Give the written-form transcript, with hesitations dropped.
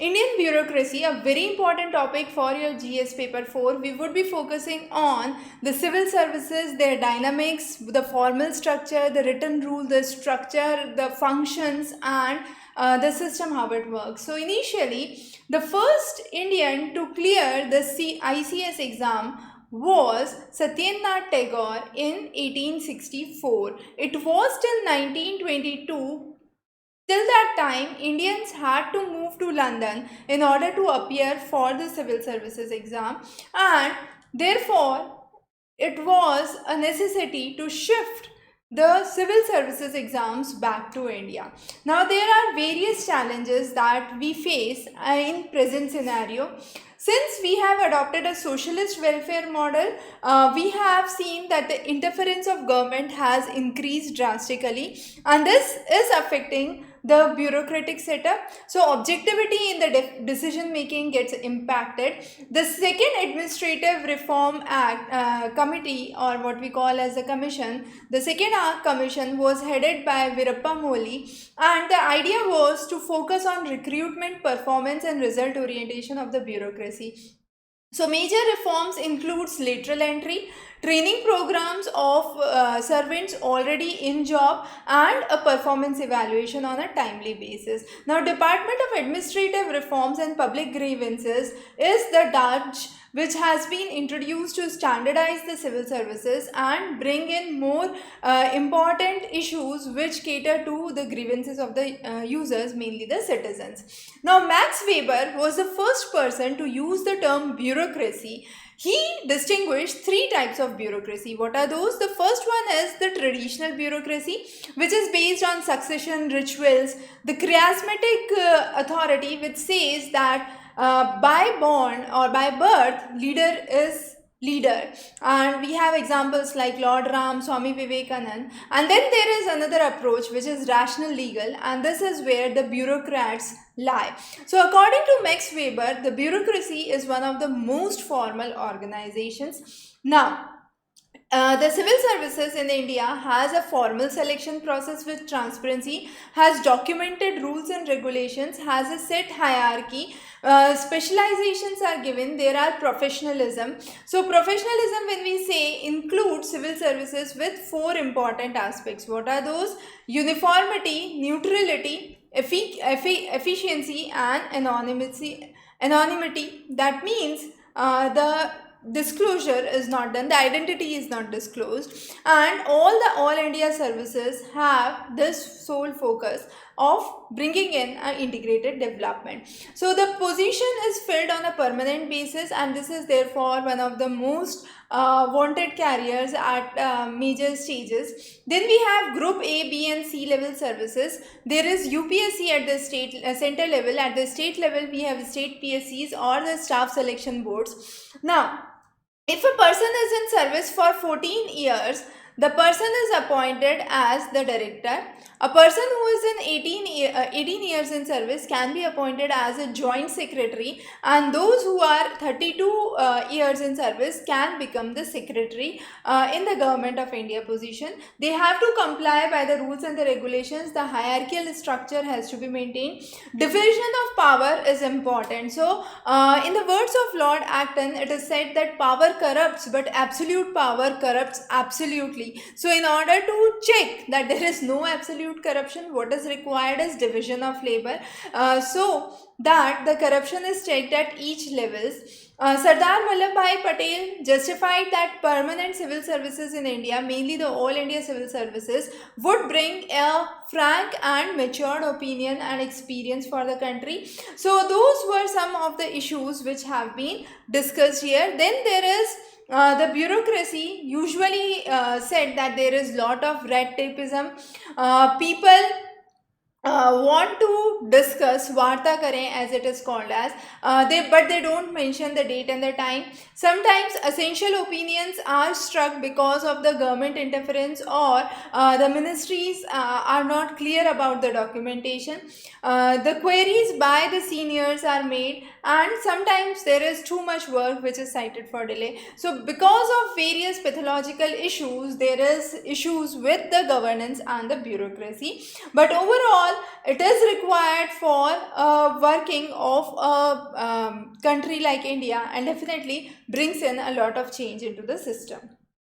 Indian bureaucracy, a very important topic for your GS paper 4. We would be focusing on the civil services, their dynamics, the formal structure, the written rule, the structure, the functions, and the system, how it works. So initially, the first Indian to clear the ICS exam was Satyendranath Tagore in 1864. It was till 1922. Till that time, Indians had to move to London in order to appear for the civil services exam, and therefore it was a necessity to shift the civil services exams back to India. Now there are various challenges that we face in present scenario. Since we have adopted a socialist welfare model, we have seen that the interference of government has increased drastically, and this is affecting the bureaucratic setup. So objectivity in the decision making gets impacted. The second administrative reform act committee, or what we call as a commission, the second commission was headed by Virappa Moli, and the idea was to focus on recruitment, performance and result orientation of the bureaucracy. So major reforms includes lateral entry, training programs of servants already in job, and a performance evaluation on a timely basis. Now Department of Administrative Reforms and Public Grievances is the DARPG, which has been introduced to standardize the civil services and bring in more important issues which cater to the grievances of the users, mainly the citizens. Now Max Weber was the first person to use the term bureaucracy. He distinguished three types of bureaucracy. What are those? The first one is the traditional bureaucracy, which is based on succession, rituals. The charismatic authority, which says that by born or by birth, leader is leader, and we have examples like Lord Ram, Swami Vivekananda. And then there is another approach, which is rational legal, and this is where the bureaucrats lie. So according to Max Weber, the bureaucracy is one of the most formal organizations. Now the civil services in India has a formal selection process with transparency, has documented rules and regulations, has a set hierarchy, specializations are given, there are professionalism. So professionalism, when we say, includes civil services with four important aspects. What are those? Uniformity, neutrality, efficiency and anonymity. That means the disclosure is not done, the identity is not disclosed, and all India services have this sole focus of bringing in an integrated development. So the position is filled on a permanent basis, and this is therefore one of the most wanted careers at major stages. Then we have group A, B and C level services. There is UPSC at the state center level. At the state level we have state PSCs or the staff selection boards. Now if a person is in service for 14 years, the person is appointed as the director. A person who is in 18 years in service can be appointed as a joint secretary, and those who are 32 years in service can become the secretary in the government of India position. They have to comply by the rules and the regulations. The hierarchical structure has to be maintained. Division of power is important. So in the words of Lord Acton, it is said that power corrupts, but absolute power corrupts absolutely. So in order to check that there is no absolute corruption, what is required is division of labor, so that the corruption is checked at each levels. Sardar Vallabhbhai Patel justified that permanent civil services in India, mainly the All India civil services, would bring a frank and matured opinion and experience for the country. So those were some of the issues which have been discussed here. Then there is the bureaucracy. Usually said that there is lot of red tapeism. People want to discuss Varta Kare, as it is called as, but they don't mention the date and the time. Sometimes essential opinions are struck because of the government interference, or the ministries are not clear about the documentation. The queries by the seniors are made, and sometimes there is too much work which is cited for delay. So because of various pathological issues, there is issues with the governance and the bureaucracy. But overall, all, it is required for working of a country like India, and definitely brings in a lot of change into the system.